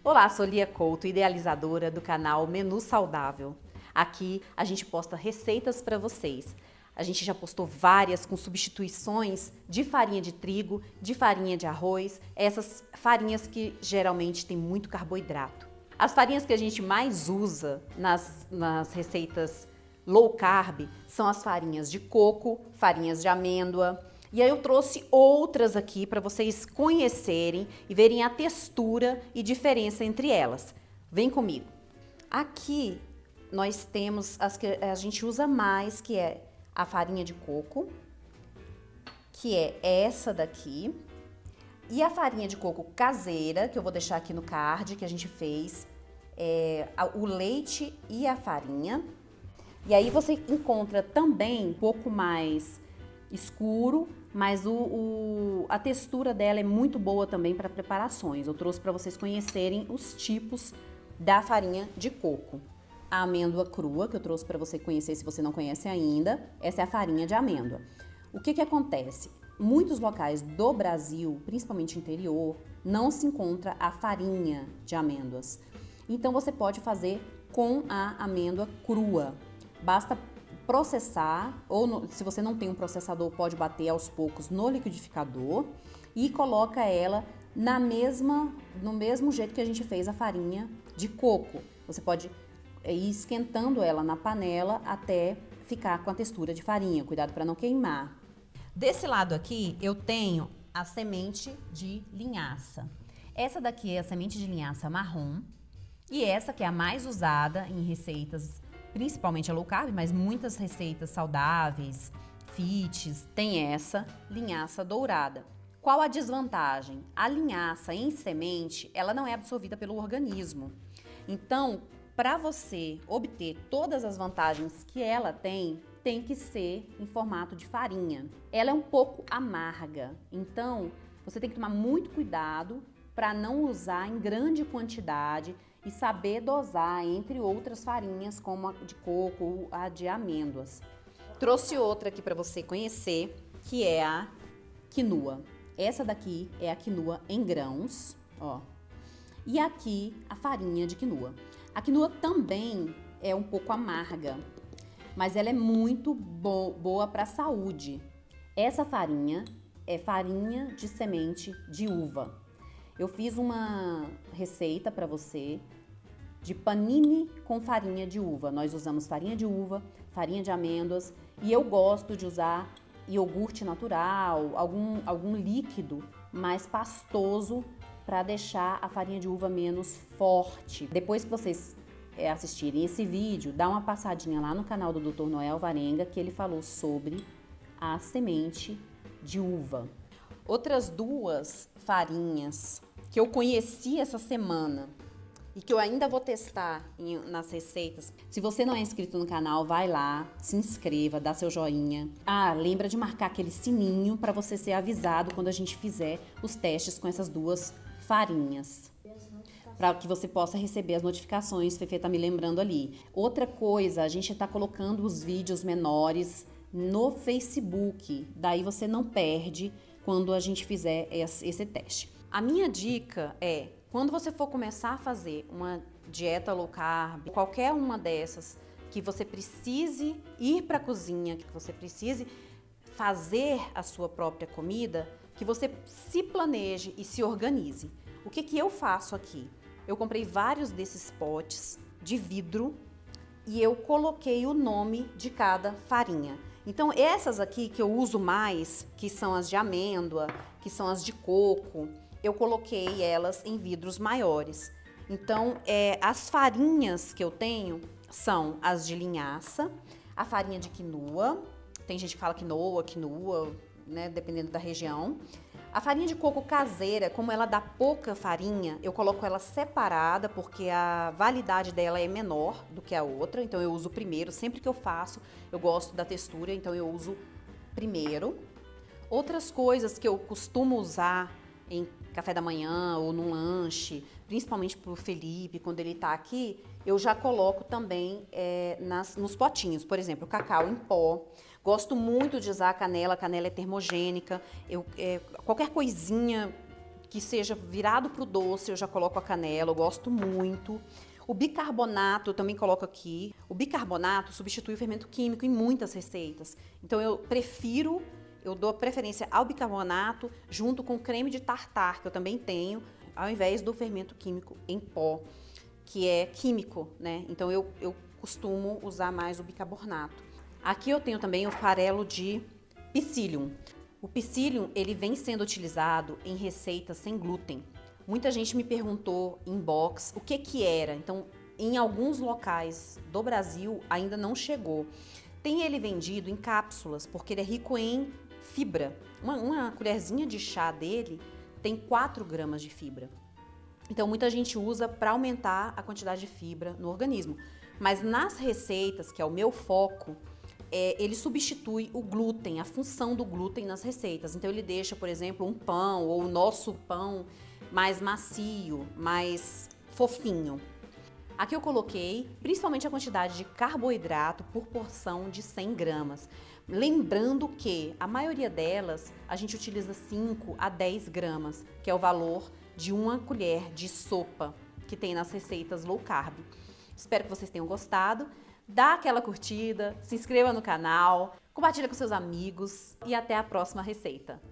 Olá, sou Lia Couto, idealizadora do canal Menu Saudável. Aqui a gente posta receitas para vocês. A gente já postou várias com substituições de farinha de trigo, de farinha de arroz, essas farinhas que geralmente têm muito carboidrato. As farinhas que a gente mais usa nas receitas low carb são as farinhas de coco, farinhas de amêndoa. E aí eu trouxe outras aqui para vocês conhecerem e verem a textura e diferença entre elas. Vem comigo. Aqui nós temos as que a gente usa mais, que é a farinha de coco, que é essa daqui, e a farinha de coco caseira, que eu vou deixar aqui no card, que a gente fez, o leite e a farinha. E aí você encontra também um pouco mais escuro, mas a textura dela é muito boa também para preparações. Eu trouxe para vocês conhecerem os tipos da farinha de coco. A amêndoa crua, que eu trouxe para você conhecer se você não conhece ainda, essa é a farinha de amêndoa. O que acontece? Muitos locais do Brasil, principalmente interior, não se encontra a farinha de amêndoas. Então você pode fazer com a amêndoa crua. Basta processar, ou se você não tem um processador, pode bater aos poucos no liquidificador e coloca ela no mesmo jeito que a gente fez a farinha de coco. Você pode ir esquentando ela na panela até ficar com a textura de farinha, cuidado para não queimar. Desse lado aqui eu tenho a semente de linhaça. Essa daqui é a semente de linhaça marrom e essa que é a mais usada em receitas, principalmente a low carb, mas muitas receitas saudáveis, fits, tem essa linhaça dourada. Qual a desvantagem? A linhaça em semente, ela não é absorvida pelo organismo. Então, para você obter todas as vantagens que ela tem que ser em formato de farinha. Ela é um pouco amarga, então você tem que tomar muito cuidado para não usar em grande quantidade e saber dosar entre outras farinhas, como a de coco ou a de amêndoas. Trouxe outra aqui para você conhecer, que é a quinoa. Essa daqui é a quinoa em grãos, ó. E aqui a farinha de quinoa. A quinoa também é um pouco amarga, mas ela é muito boa para a saúde. Essa farinha é farinha de semente de uva. Eu fiz uma receita para você de panini com farinha de uva. Nós usamos farinha de uva, farinha de amêndoas e eu gosto de usar iogurte natural, algum líquido mais pastoso para deixar a farinha de uva menos forte. Depois que vocês assistirem esse vídeo, dá uma passadinha lá no canal do Dr. Noel Varenga, que ele falou sobre a semente de uva. Outras duas farinhas que eu conheci essa semana e que eu ainda vou testar nas receitas. Se você não é inscrito no canal, vai lá, se inscreva, dá seu joinha. Lembra de marcar aquele sininho para você ser avisado quando a gente fizer os testes com essas duas farinhas, para que você possa receber as notificações. Fefe tá me lembrando ali. Outra coisa, a gente tá colocando os vídeos menores no Facebook, daí você não perde quando a gente fizer esse teste. A minha dica é, quando você for começar a fazer uma dieta low carb, qualquer uma dessas, que você precise ir para a cozinha, que você precise fazer a sua própria comida, que você se planeje e se organize. O que eu faço aqui? Eu comprei vários desses potes de vidro e eu coloquei o nome de cada farinha. Então essas aqui que eu uso mais, que são as de amêndoa, que são as de coco, eu coloquei elas em vidros maiores. Então as farinhas que eu tenho são as de linhaça, a farinha de quinoa, tem gente que fala quinoa, né, dependendo da região. A farinha de coco caseira, como ela dá pouca farinha, eu coloco ela separada porque a validade dela é menor do que a outra, então eu uso primeiro. Sempre que eu faço, eu gosto da textura, então eu uso primeiro. Outras coisas que eu costumo usar em café da manhã ou num lanche, principalmente pro Felipe, quando ele tá aqui, eu já coloco também nos potinhos. Por exemplo, cacau em pó. Gosto muito de usar a canela é termogênica. Qualquer coisinha que seja virado para o doce, eu já coloco a canela, eu gosto muito. O bicarbonato eu também coloco aqui. O bicarbonato substitui o fermento químico em muitas receitas. Então eu dou preferência ao bicarbonato junto com creme de tartar, que eu também tenho, ao invés do fermento químico em pó, que é químico, né? Então eu costumo usar mais o bicarbonato. Aqui eu tenho também o farelo de psyllium. O psyllium, ele vem sendo utilizado em receitas sem glúten. Muita gente me perguntou em box o que era. Então, em alguns locais do Brasil ainda não chegou. Tem ele vendido em cápsulas, porque ele é rico em fibra. Uma colherzinha de chá dele tem 4 gramas de fibra. Então, muita gente usa para aumentar a quantidade de fibra no organismo. Mas nas receitas, que é o meu foco, ele substitui o glúten, a função do glúten nas receitas. Então ele deixa, por exemplo, um pão ou o nosso pão mais macio, mais fofinho. Aqui eu coloquei principalmente a quantidade de carboidrato por porção de 100 gramas. Lembrando que a maioria delas a gente utiliza 5 a 10 gramas, que é o valor de uma colher de sopa que tem nas receitas low carb. Espero que vocês tenham gostado. Dá aquela curtida, se inscreva no canal, compartilha com seus amigos e até a próxima receita.